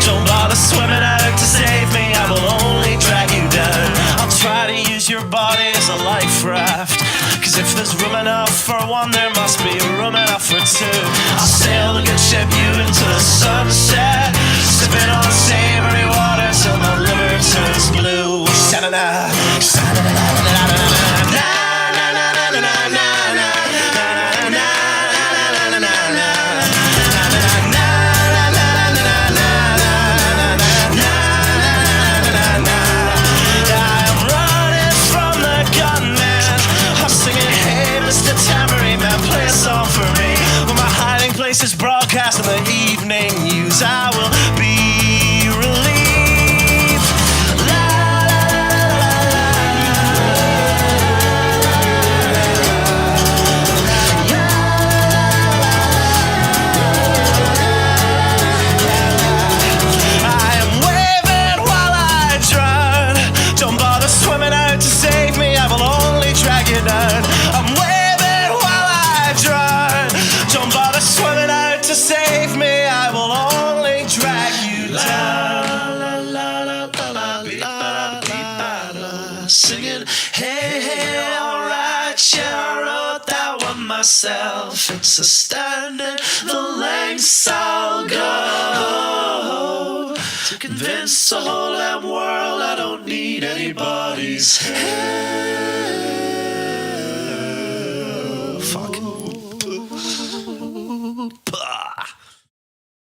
Don't bother swimming out to save me, I will only drag you down. I'll try to use your body as a life raft, cause if there's room enough for one, there must be room enough for two. I'll sail the good ship you into the sunset, sipping on savory water till my liver turns blue. Sha-na-na, sha-na-na-na-na-na-na-na. Places broadcast in the evening news, I will be relieved. La, la, la, I am waving while I drown. Don't bother swimming out to save me, I will only drag you down. I'm waving while I drown. Don't bother swimming out to save me, I will only drag you down. La, la, la, la, la, la, la, singing, hey, hey, alright, yeah, I wrote that one myself. It's astounding the lengths I'll go to convince the whole damn world I don't need anybody's help.